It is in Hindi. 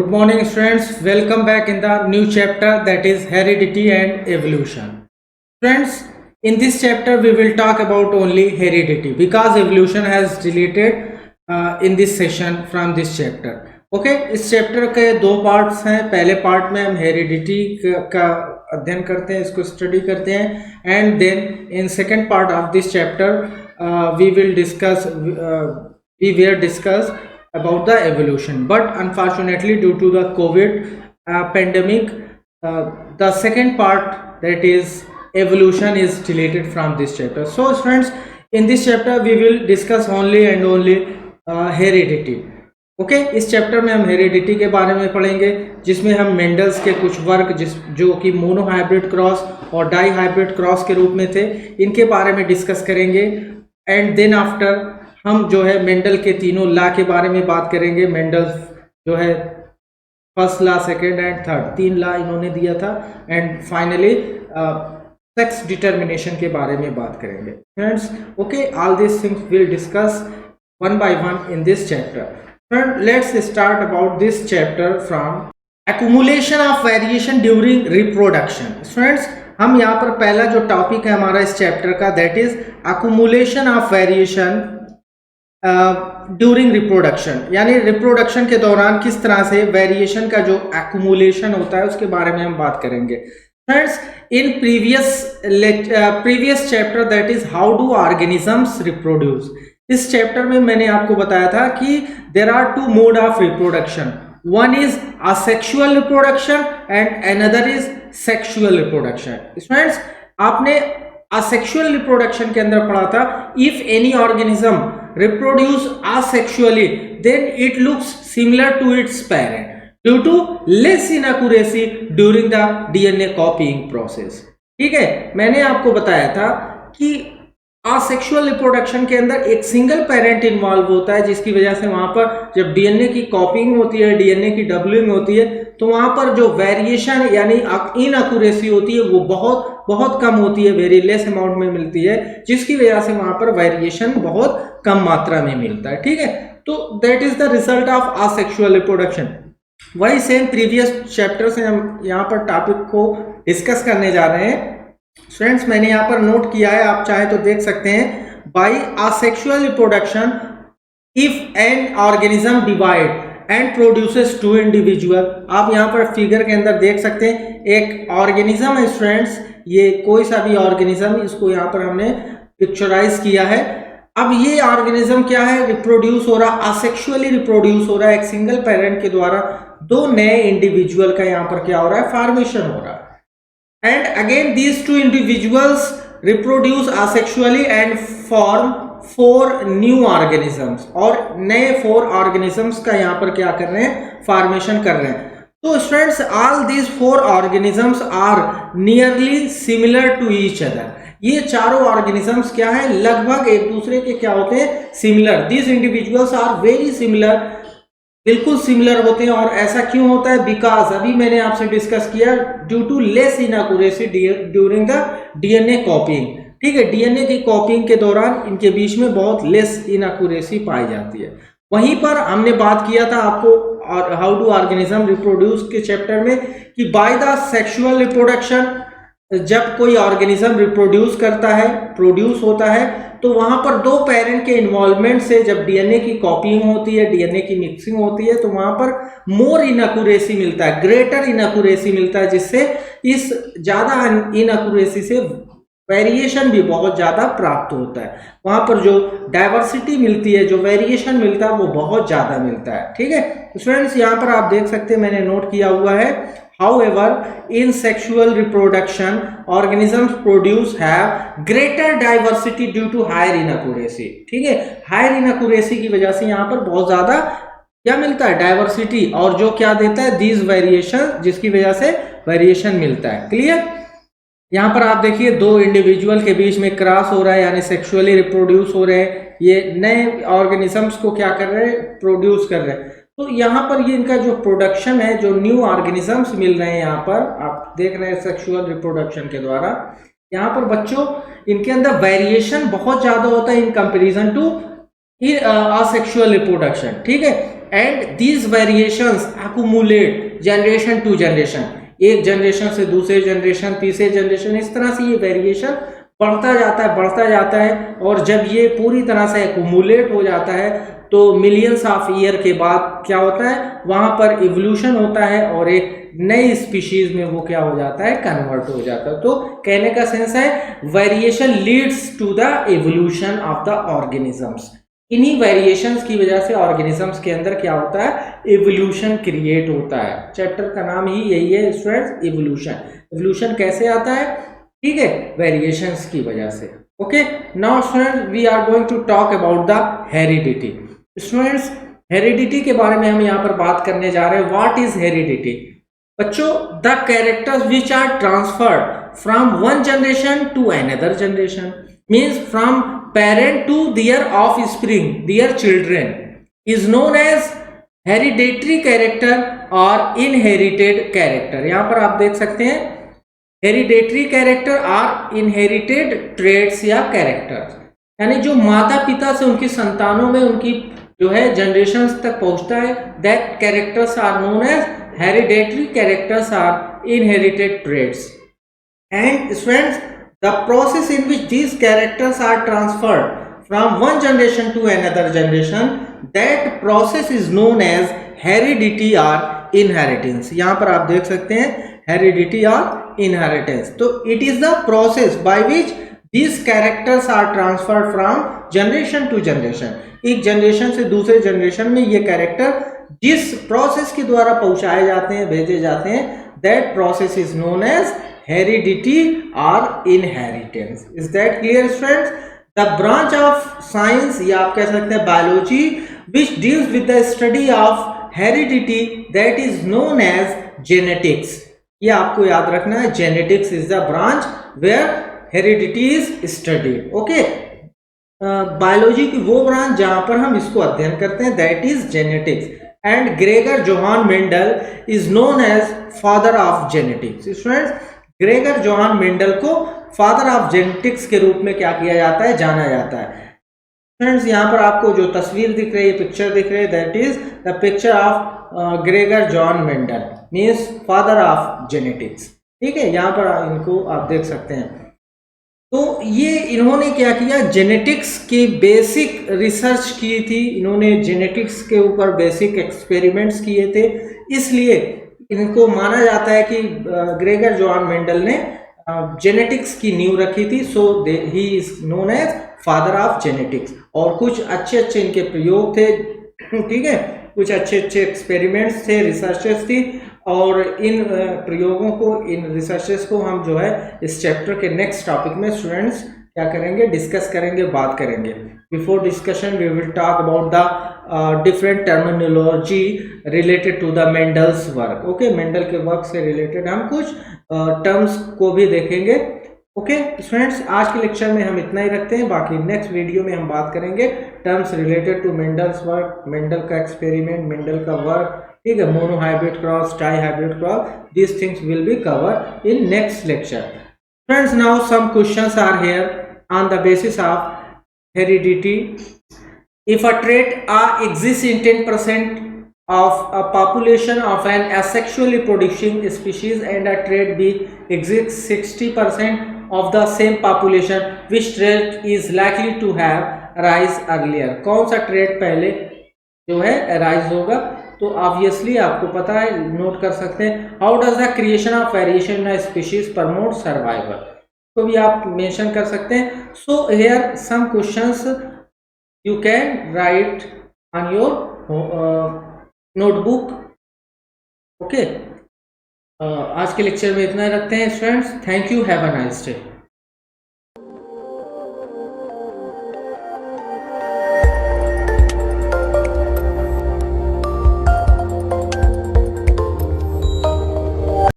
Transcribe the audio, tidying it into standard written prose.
Good morning, students. Welcome back in the new chapter, that is heredity and evolution. Friends, in this chapter we will talk about only heredity because evolution has deleted in this session from this chapter. Okay, इस चैप्टर के दो पार्ट्स हैं. पहले पार्ट में हम हेरिडिटी का अध्ययन करते हैं, इसको स्टडी करते हैं, and then in second part of this chapter we will discuss about the evolution. But unfortunately, due to the COVID pandemic, the second part, that is evolution, is deleted from this chapter. So friends, in this chapter we will discuss only and only heredity. Okay, इस चैप्टर में हम हेरिडिटी के बारे में पढ़ेंगे, जिसमें हम मेंडल्स के कुछ वर्ग जो कि मोनोहाइब्रिड क्रॉस और डाई हाइब्रिड क्रॉस के रूप में थे, इनके बारे में डिस्कस करेंगे. एंड देन आफ्टर हम जो है मेंडल के तीनों लॉ के बारे में बात करेंगे. मेंडल जो है first law, second and third, तीन लॉ इन्होंने दिया था. एंड फाइनली सेक्स डिटर्मिनेशन के बारे में बात करेंगे. Friends, okay, all this things will discuss one by one in this chapter. Friend, let's start about this chapter from accumulation of variation during reproduction. Friends, हम यहाँ पर पहला जो टॉपिक है हमारा इस चैप्टर का, that is accumulation of variation during reproduction, यानी रिप्रोडक्शन के दौरान किस तरह से वेरिएशन का जो एक्युमुलेशन होता है उसके बारे में हम बात करेंगे. Friends, in previous chapter, that is how do organisms reproduce, इस चैप्टर में मैंने आपको बताया था कि there are two mode of reproduction. One is asexual reproduction and another is sexual reproduction. Friends, आपने असेक्सुअल रिप्रोडक्शन के अंदर पढ़ा था, if any organism reproduce asexually, then it looks similar to its parent due to less inaccuracy during the DNA copying process. ठीक है, मैंने आपको बताया था कि असेक्सुअल रिप्रोडक्शन के अंदर एक सिंगल पेरेंट इन्वॉल्व होता है, जिसकी वजह से वहां पर जब डीएनए की कॉपिंग होती है, डीएनए की डबलिंग होती है, तो वहां पर जो वेरिएशन यानी इनअक्यूरेसी होती है वो बहुत बहुत कम होती है, वेरी लेस अमाउंट में मिलती है, जिसकी वजह से वहां पर वेरिएशन बहुत कम मात्रा में मिलता है. ठीक है, तो that is the result of asexual reproduction. वही सेम प्रीवियस चैप्टर से हम यहाँ पर टॉपिक को डिस्कस करने जा रहे हैं. फ्रेंड्स, मैंने यहाँ पर नोट किया है, आप चाहे तो देख सकते हैं. By asexual reproduction, if an organism divide and produces two individual, आप यहाँ पर फिगर के अंदर देख सकते हैं एक ऑर्गेनिज्म है. फ्रेंड्स, ये कोई सा भी ऑर्गेनिज्म, इसको यहाँ पर हमने पिक्चराइज किया है. अब ये ऑर्गेनिज्म क्या है, रिप्रोड्यूस हो रहा, असेक्सुअली रिप्रोड्यूस हो रहा है, एक सिंगल पेरेंट के द्वारा दो नए इंडिविजुअल का यहाँ पर क्या हो रहा है, फॉर्मेशन हो रहा है. And again these two individuals reproduce asexually and form 4 new organisms, और नए 4 ऑर्गेनिजम्स का यहाँ पर क्या कर रहे हैं, फॉर्मेशन कर रहे हैं. तो students, all these 4 organisms are nearly similar to each other. ये चारों ऑर्गेनिजम्स क्या है, लगभग एक दूसरे के क्या होते हैं, similar. These individuals are very similar, बिल्कुल सिमिलर होते हैं. और ऐसा क्यों होता है, बिकॉज अभी मैंने आपसे डिस्कस किया, due to less inaccuracy during the DNA copying. ठीक है, डीएनए की कॉपिंग के दौरान इनके बीच में बहुत लेस इनअक्यूरेसी पाई जाती है. वहीं पर हमने बात किया था आपको हाउ डू ऑर्गेनिज्म रिप्रोड्यूस के चैप्टर में, कि बाय द सेक्सुअल रिप्रोडक्शन, जब कोई ऑर्गेनिज्म रिप्रोड्यूस करता है, प्रोड्यूस होता है, तो वहां पर दो पेरेंट के इन्वॉल्वमेंट से जब डीएनए की कॉपिंग होती है, डीएनए की मिक्सिंग होती है, तो वहां पर मोर इनअक्यूरेसी मिलता है, ग्रेटर इनअक्यूरेसी मिलता है, जिससे इस ज्यादा इनअक्यूरेसी से वेरिएशन भी बहुत ज्यादा प्राप्त होता है. वहां पर जो डाइवर्सिटी मिलती है, जो वेरिएशन मिलता है, वो बहुत ज्यादा मिलता है. ठीक है, तो फ्रेंड्स, यहाँ पर आप देख सकते हैं, मैंने नोट किया हुआ है. However, in sexual reproduction, organisms produce have greater diversity due to higher inaccuracy. ठीक है, हायर इनअक्यूरेसी की वजह से यहाँ पर बहुत ज्यादा क्या मिलता है, डाइवर्सिटी, और जो क्या देता है, दीज वेरिएशन, जिसकी वजह से वेरिएशन मिलता है. क्लियर. यहाँ पर आप देखिए, दो इंडिविजुअल के बीच में क्रॉस हो रहा है, यानी सेक्सुअली रिप्रोड्यूस हो रहे हैं. ये नए ऑर्गेनिजम्स को क्या कर रहे हैं, प्रोड्यूस कर रहे हैं. तो यहाँ पर ये इनका जो प्रोडक्शन है, जो न्यू ऑर्गेनिजम्स मिल रहे हैं, यहाँ पर आप देख रहे हैं सेक्सुअल रिप्रोडक्शन के द्वारा, यहाँ पर बच्चों इनके अंदर वेरिएशन बहुत ज्यादा होता है in comparison to asexual reproduction. ठीक है, and these variations accumulate generation to generation, एक जनरेशन से दूसरे जनरेशन, तीसरे जनरेशन, इस तरह से ये वेरिएशन बढ़ता जाता है और जब ये पूरी तरह से एक्यूमुलेट हो जाता है तो मिलियंस ऑफ ईयर के बाद क्या होता है, वहां पर इवोल्यूशन होता है और एक नई स्पीशीज में वो क्या हो जाता है, कन्वर्ट हो जाता है। तो कहने का सेंस है variation leads to the evolution of the organisms. इन्हीं वेरिएशंस की वजह से ऑर्गेनिजम्स के अंदर क्या होता है, इवोल्यूशन क्रिएट होता है। चैप्टर का नाम ही यही है स्टूडेंट्स, इवोल्यूशन। इवोल्यूशन कैसे आता है, ठीक है, वेरिएशंस की वजह से। Okay, now students we are going to talk about the heredity. Students heredity के बारे में हम यहाँ पर बात करने जा रहे हैं। What is heredity? बच्चों, the characters which are transferred from one generation to another generation, means from parent to their offspring, their children, is known as hereditary character or inherited character। यहां पर आप देख सकते हैं हेरिडेटरी कैरेक्टर और इनहेरिटेड ट्रेड्स या कैरेक्टर्स, यानी जो माता पिता से उनकी संतानों में उनकी जो है जनरेशंस तक पहुंचता है, that characters are known as hereditary characters और inherited traits. And students, the process in which these characters are transferred from one generation to another generation, that process is known as heredity or inheritance। यहाँ पर आप देख सकते हैं heredity or inheritance। तो it is the process by which these characters are transferred from generation to generation। एक जनरेशन से दूसरे जनरेशन में ये कैरेक्टर जिस प्रोसेस के द्वारा पहुंचाए जाते हैं, भेजे जाते हैं, that process is known as heredity or inheritance। is that clear friends? the branch of science या आप कह सकते हैं biology which deals with the study of heredity, that is known as genetics। ये आपको याद रखना है, genetics is the branch where heredity is studied। okay, biology की वो ब्रांच जहां पर हम इसको अध्ययन करते हैं, that is genetics। and Gregor Johann Mendel is known as father of genetics। Students, Gregor Johann Mendel को फादर ऑफ जेनेटिक्स के रूप में क्या किया जाता है, जाना जाता है। फ्रेंड्स, यहाँ पर आपको जो तस्वीर दिख रही है, पिक्चर दिख रही है, that is the picture of Gregor John Mendel, means father of genetics. ठीक है, यहाँ पर इनको आप देख सकते हैं। तो ये इन्होंने क्या किया, जेनेटिक्स की बेसिक रिसर्च की थी, इन्होंने जेनेटिक्स के ऊपर बेसिक एक्सपेरिमेंट्स किए थे, इसलिए इनको माना जाता है कि ग्रेगर जोहान मेंडल ने जेनेटिक्स की नींव रखी थी। So he is known as father of genetics. और कुछ अच्छे अच्छे इनके प्रयोग थे, ठीक है, कुछ अच्छे अच्छे एक्सपेरिमेंट्स थे, रिसर्चेस थी, और इन प्रयोगों को, इन रिसर्चेस को हम जो है इस चैप्टर के नेक्स्ट टॉपिक में स्टूडेंट्स क्या करेंगे, डिस्कस करेंगे, बात करेंगे। Before discussion we will talk about the different terminology related to the Mendel's work. Okay, Mendel के वर्क से रिलेटेड हम कुछ टर्म्स को भी देखेंगे। ओके स्टूडेंट्स, आज के लेक्चर में हम इतना ही रखते हैं, बाकी नेक्स्ट वीडियो में हम बात करेंगे terms related to Mendel's work, Mendel का एक्सपेरिमेंट, मेंडल का वर्क, ठीक है, monohybrid cross, dihybrid cross, these things will be cover in next lecture. Friends, now some questions are here on the basis of heredity. If a trait exists in 10% of a population of an asexually producing species and a trait B exists 60% of the same population, which trait is likely to have arise earlier? कौन सा trait पहले जो है arise होगा? तो ऑब्वियसली आपको पता है, नोट कर सकते हैं। How does the creation of variation in species promote survival, तो भी आप मेंशन कर सकते हैं। So here some questions you can write on your notebook. Okay, आज के लेक्चर में इतना रखते हैं students. Thank you, have a nice day.